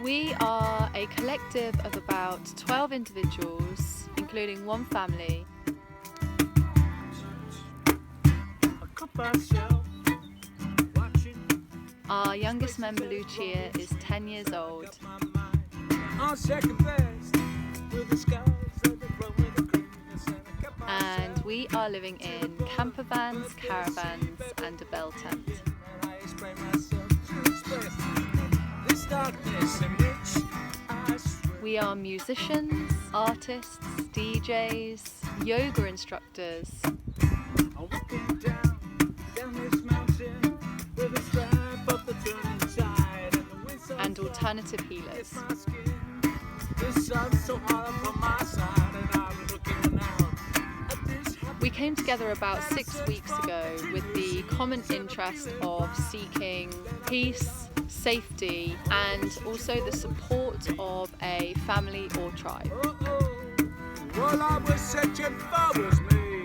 We are a collective of about 12 individuals, including one family. Our youngest member, Lucia, is 10 years old. And we are living in camper vans, caravans, and a bell tent. We are musicians, artists, DJs, yoga instructors, and alternative healers. We came together about 6 weeks ago with the common interest of seeking peace, safety, and also the support of a family or tribe. All I was searching for was me.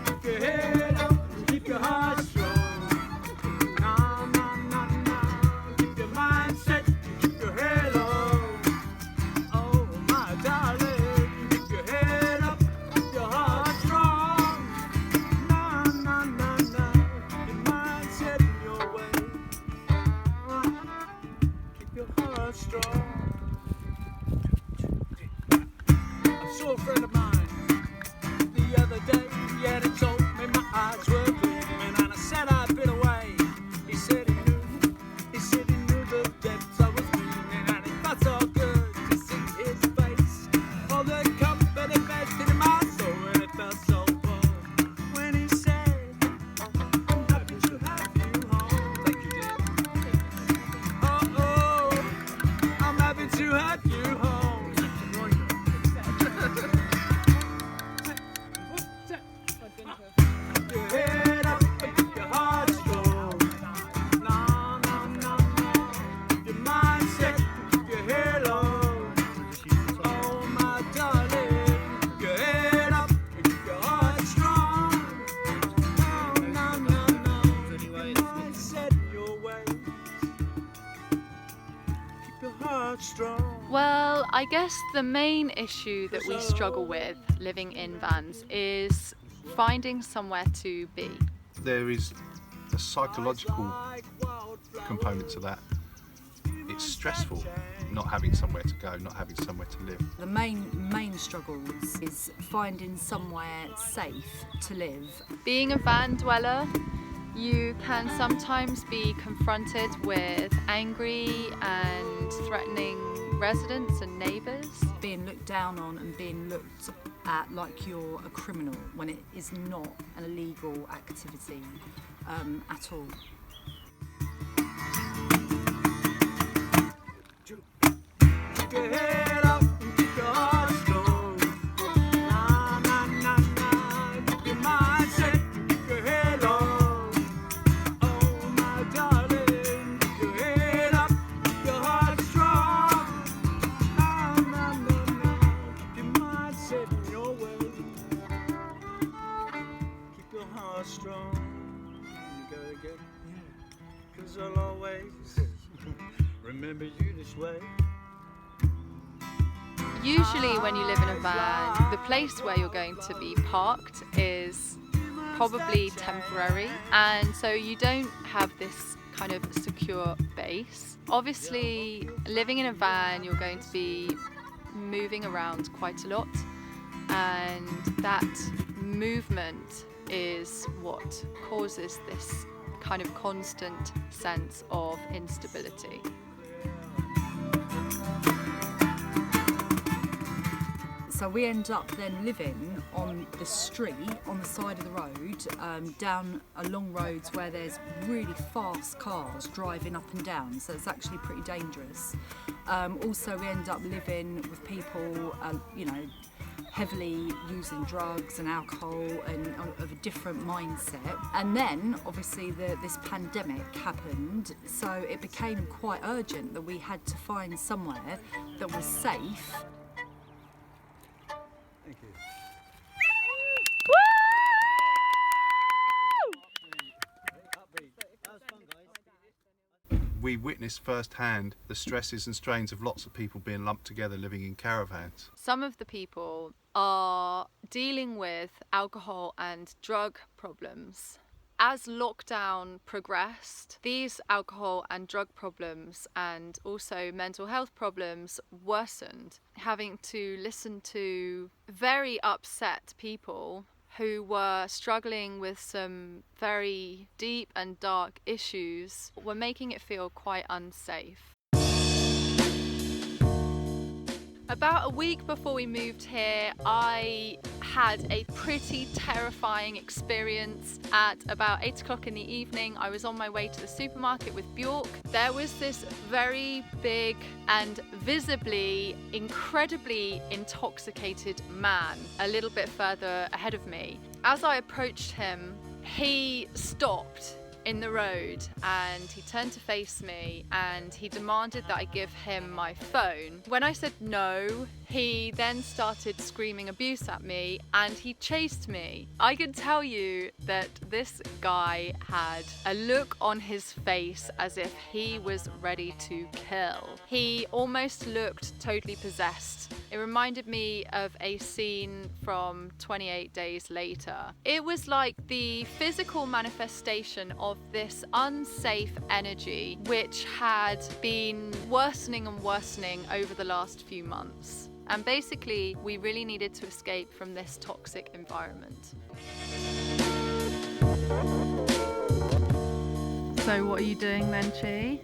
Keep your head up, keep your heart strong. Nah, nah, nah, nah. Keep your mind set, keep your head low. Oh, my darling, keep your head up, keep your heart strong. Nah, nah, nah, nah. Keep your mind set in your way. Keep your heart strong. I saw a friend of mine the other day, yeah, they told me my eyes were gleaming, and I said I'd been away. He said he knew the depths I was feeling, and it felt so good to see his face. All the company vested in my soul, and it felt so warm when he said, I'm happy to have you home. Thank you, dear. Oh, I'm happy to have you home. Well, I guess the main issue that we struggle with living in vans is finding somewhere to be. There is a psychological component to that. It's stressful not having somewhere to go, not having somewhere to live. The main struggles is finding somewhere safe to live. Being a van dweller, you can sometimes be confronted with angry and threatening residents and neighbours. Being looked down on and being looked at like you're a criminal when it is not an illegal activity at all. Keep your head up and keep your heart strong. Nah, nah, nah, nah. Keep your mind set, keep your head low. Oh, my darling, keep your head up, keep your heart strong. Nah, nah, nah, nah. Keep your mind set in your way. Keep your heart strong. You go again. 'Cause I'll always remember you this way. Usually when you live in a van, the place where you're going to be parked is probably temporary, and so you don't have this kind of secure base. Obviously, living in a van, you're going to be moving around quite a lot, and that movement is what causes this kind of constant sense of instability. So we end up then living on the street, on the side of the road, down along roads where there's really fast cars driving up and down, so it's actually pretty dangerous. Also, we end up living with people, heavily using drugs and alcohol and of a different mindset. And then, obviously, this pandemic happened, so it became quite urgent that we had to find somewhere that was safe. Thank you. we witnessed firsthand the stresses and strains of lots of people being lumped together living in caravans. Some of the people are dealing with alcohol and drug problems. As lockdown progressed, these alcohol and drug problems and also mental health problems worsened, having to listen to very upset people who were struggling with some very deep and dark issues were making it feel quite unsafe. About a week before we moved here, I had a pretty terrifying experience. At about 8 o'clock in the evening, I was on my way to the supermarket with Bjork. There was this very big and visibly incredibly intoxicated man a little bit further ahead of me. As I approached him, he stopped in the road and he turned to face me and he demanded that I give him my phone. When I said no, he then started screaming abuse at me and he chased me. I can tell you that this guy had a look on his face as if he was ready to kill. He almost looked totally possessed. It reminded me of a scene from 28 Days Later. It was like the physical manifestation of this unsafe energy which had been worsening and worsening over the last few months. And basically, we really needed to escape from this toxic environment. So what are you doing then, Chi?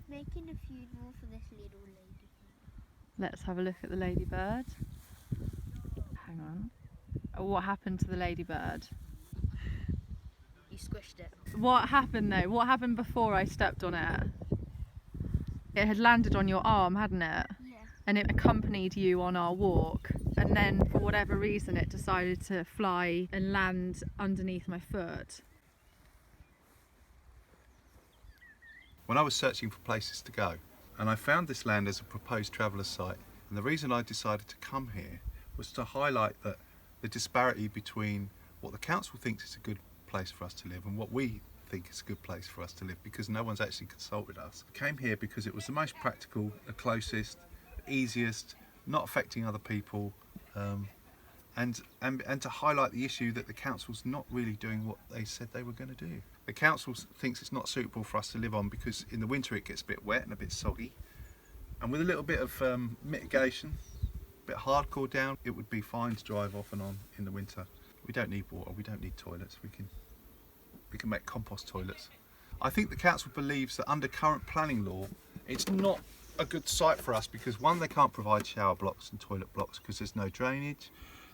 Making a funeral for this little lady. Let's have a look at the ladybird. Hang on. What happened to the ladybird? You squished it. What happened though? What happened before I stepped on it? It had landed on your arm, hadn't it? Yeah. And it accompanied you on our walk. And then for whatever reason it decided to fly and land underneath my foot. When I was searching for places to go, and I found this land as a proposed traveller site, and the reason I decided to come here was to highlight that the disparity between what the council thinks is a good place for us to live and what we think is a good place for us to live, because no one's actually consulted us. I came here because it was the most practical, the closest, the easiest, not affecting other people, and to highlight the issue that the council's not really doing what they said they were going to do. The council thinks it's not suitable for us to live on because in the winter it gets a bit wet and a bit soggy, and with a little bit of mitigation, a bit hardcore down, it would be fine to drive off and on in the winter. We don't need water, we don't need toilets, we can make compost toilets. I think the council believes that under current planning law it's not a good site for us because one, they can't provide shower blocks and toilet blocks because there's no drainage,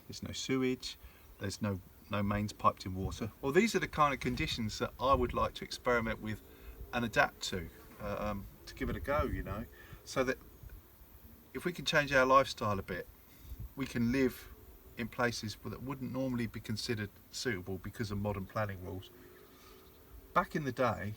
there's no sewage, there's no mains piped in water. Well, these are the kind of conditions that I would like to experiment with and adapt to give it a go, you know, so that if we can change our lifestyle a bit, we can live in places that wouldn't normally be considered suitable because of modern planning rules. Back in the day,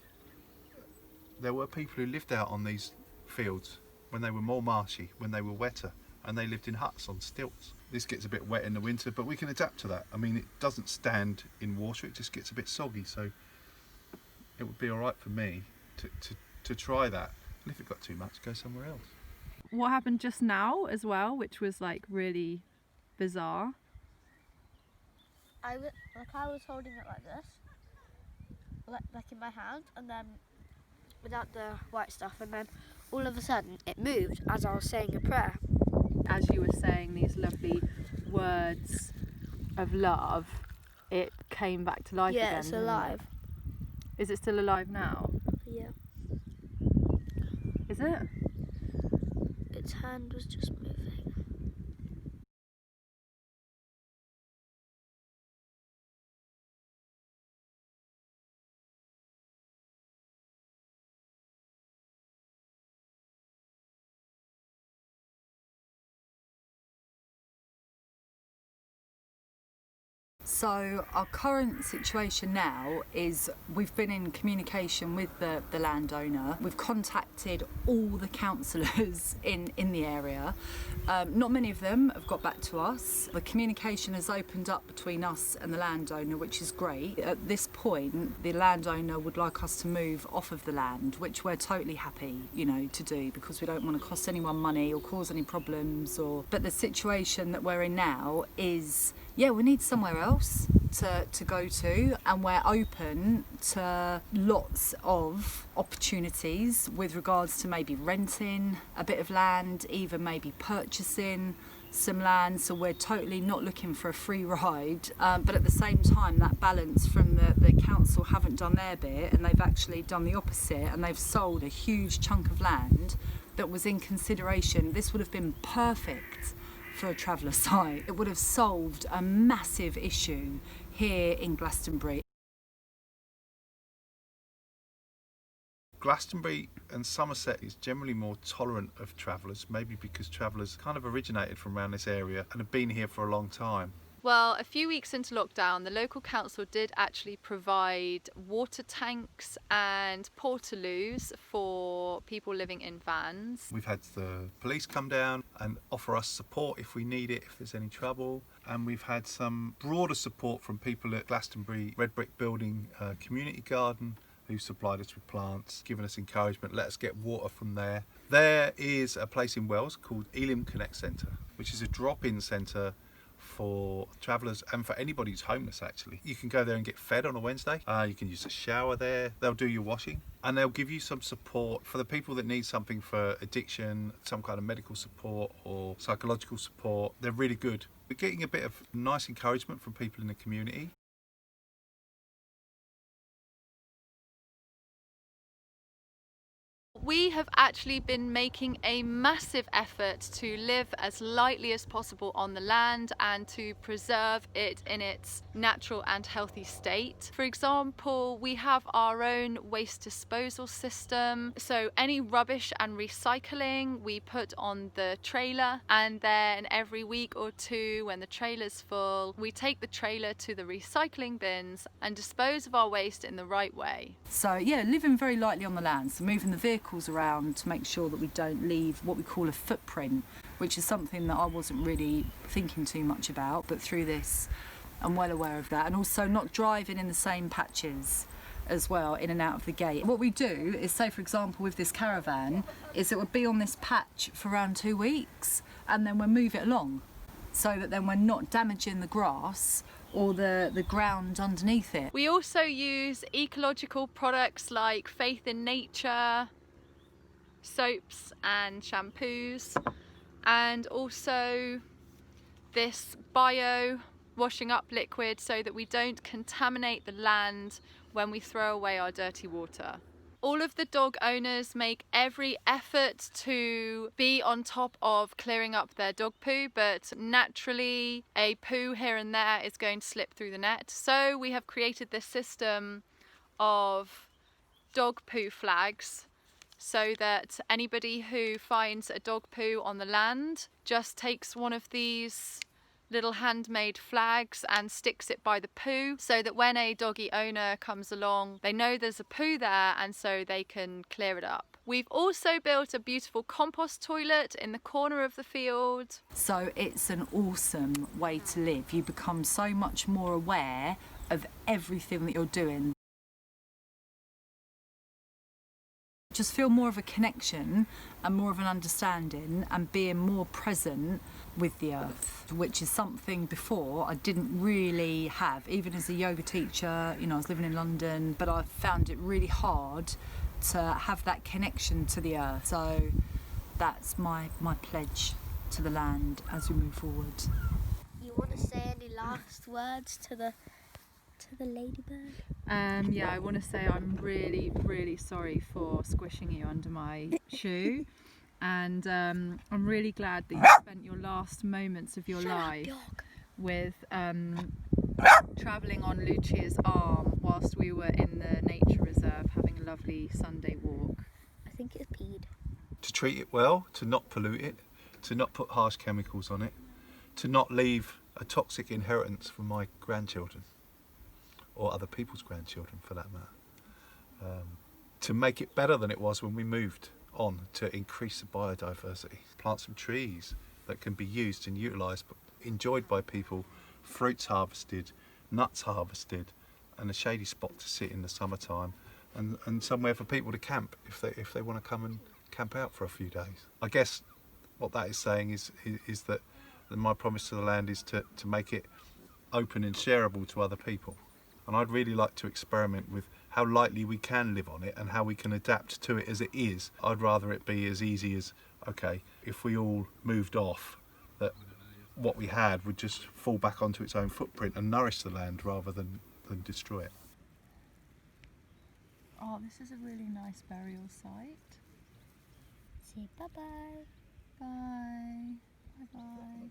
there were people who lived out on these fields when they were more marshy, when they were wetter, and they lived in huts on stilts. This gets a bit wet in the winter, but we can adapt to that. I mean, it doesn't stand in water, it just gets a bit soggy, so it would be all right for me to try that. And if it got too much, go somewhere else. What happened just now as well, which was like really bizarre? I was holding it like this, like in my hand, and then without the white stuff, and then all of a sudden it moved as I was saying a prayer. As you were saying these lovely words of love, it came back to life again. Yeah, it's alive. Is it still alive now? Yeah. Is it? Its hand was just moving. So our current situation now is we've been in communication with the landowner. We've contacted all the councillors in the area. Not many of them have got back to us. The communication has opened up between us and the landowner, which is great. At this point, the landowner would like us to move off of the land, which we're totally happy, to do, because we don't want to cost anyone money or cause any problems. But the situation that we're in now is, we need somewhere else to go to, and we're open to lots of opportunities with regards to maybe renting a bit of land, even maybe purchasing some land. So we're totally not looking for a free ride, but at the same time that balance from the council haven't done their bit, and they've actually done the opposite, and they've sold a huge chunk of land that was in consideration. This would have been perfect for a traveller site. It would have solved a massive issue here in Glastonbury. Glastonbury and Somerset is generally more tolerant of travellers, maybe because travellers kind of originated from around this area and have been here for a long time. Well, a few weeks into lockdown, the local council did actually provide water tanks and portaloos for people living in vans. We've had the police come down and offer us support if we need it, if there's any trouble. And we've had some broader support from people at Glastonbury Red Brick Building Community Garden, who supplied us with plants, given us encouragement, let us get water from there. There is a place in Wales called Elim Connect Centre, which is a drop-in centre for travellers and for anybody who's homeless. Actually, you can go there and get fed on a Wednesday. You can use a shower there. They'll do your washing, and they'll give you some support for the people that need something for addiction, some kind of medical support or psychological support. They're really good. We're getting a bit of nice encouragement from people in the community. We have actually been making a massive effort to live as lightly as possible on the land and to preserve it in its natural and healthy state. For example, we have our own waste disposal system. So any rubbish and recycling we put on the trailer, and then every week or two when the trailer's full, we take the trailer to the recycling bins and dispose of our waste in the right way. So living very lightly on the land, so moving the vehicles around to make sure that we don't leave what we call a footprint, which is something that I wasn't really thinking too much about, but through this I'm well aware of that. And also not driving in the same patches as well, in and out of the gate. What we do is, say for example with this caravan, is it would be on this patch for around 2 weeks, and then we'll move it along so that then we're not damaging the grass or the ground underneath it. We also use ecological products like Faith in Nature, soaps and shampoos, and also this bio washing up liquid so that we don't contaminate the land when we throw away our dirty water. All of the dog owners make every effort to be on top of clearing up their dog poo, but naturally a poo here and there is going to slip through the net. So we have created this system of dog poo flags, so that anybody who finds a dog poo on the land just takes one of these little handmade flags and sticks it by the poo, so that when a doggy owner comes along, they know there's a poo there and so they can clear it up. We've also built a beautiful compost toilet in the corner of the field. So it's an awesome way to live. You become so much more aware of everything that you're doing. Just feel more of a connection and more of an understanding and being more present with the earth, which is something before I didn't really have. Even as a yoga teacher, I was living in London, but I found it really hard to have that connection to the earth. So that's my pledge to the land as we move forward. You want to say any last words to the ladybird? I want to say I'm really, really sorry for squishing you under my shoe, and I'm really glad that you spent your last moments of your life with travelling on Lucia's arm whilst we were in the nature reserve having a lovely Sunday walk. I think it's peed. To treat it well, to not pollute it, to not put harsh chemicals on it, to not leave a toxic inheritance for my grandchildren, or other people's grandchildren for that matter, to make it better than it was when we moved on, to increase the biodiversity, plant some trees that can be used and utilised, but enjoyed by people, fruits harvested, nuts harvested, and a shady spot to sit in the summertime, and somewhere for people to camp if they want to come and camp out for a few days. I guess what that is saying is that my promise to the land is to make it open and shareable to other people. And I'd really like to experiment with how lightly we can live on it and how we can adapt to it as it is. I'd rather it be as easy as, okay, if we all moved off, that what we had would just fall back onto its own footprint and nourish the land rather than destroy it. Oh, this is a really nice burial site. Say bye-bye. Bye. Bye-bye.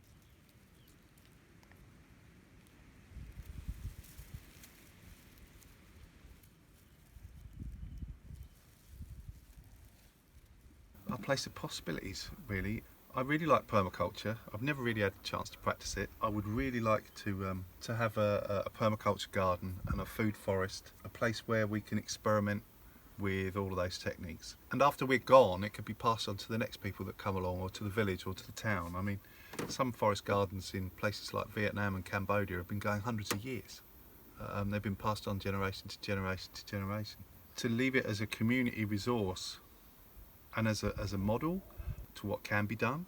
A place of possibilities, really. I really like permaculture. I've never really had a chance to practice it. I would really like to have a permaculture garden and a food forest, a place where we can experiment with all of those techniques. And after we're gone, it could be passed on to the next people that come along, or to the village, or to the town. I mean, some forest gardens in places like Vietnam and Cambodia have been going hundreds of years. They've been passed on generation to generation to generation. To leave it as a community resource and as a model to what can be done,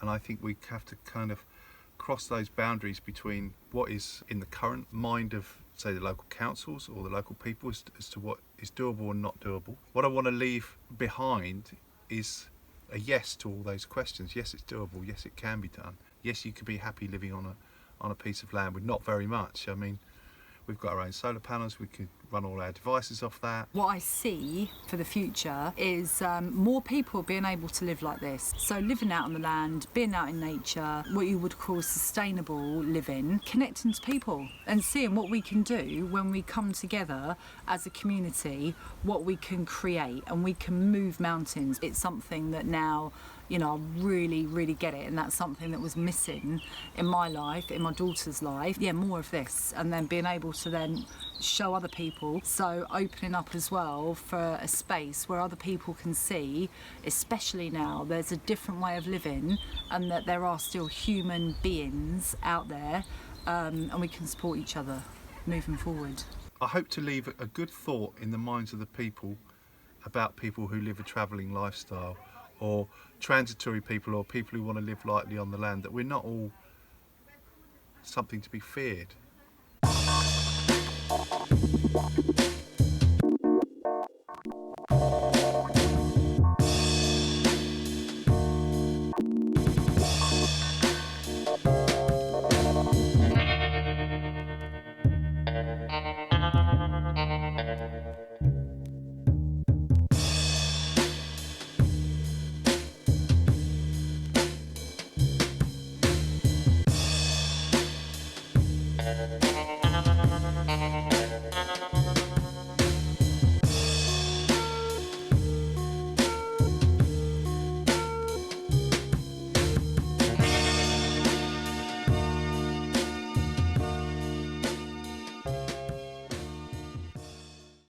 and I think we have to kind of cross those boundaries between what is in the current mind of, say, the local councils or the local people as to what is doable and not doable. What I want to leave behind is a yes to all those questions. Yes, it's doable. Yes, it can be done. Yes, you could be happy living on a piece of land with not very much. I mean, we've got our own solar panels, we could run all our devices off that. What I see for the future is more people being able to live like this. So living out on the land, being out in nature, what you would call sustainable living, connecting to people and seeing what we can do when we come together as a community, what we can create, and we can move mountains. It's something that now, you know, I really, really get it, and that's something that was missing in my life, in my daughter's life. Yeah, more of this, and then being able to then show other people. So opening up as well for a space where other people can see, especially now, there's a different way of living, and that there are still human beings out there, and we can support each other moving forward. I hope to leave a good thought in the minds of the people about people who live a travelling lifestyle, or transitory people, or people who want to live lightly on the land, that we're not all something to be feared.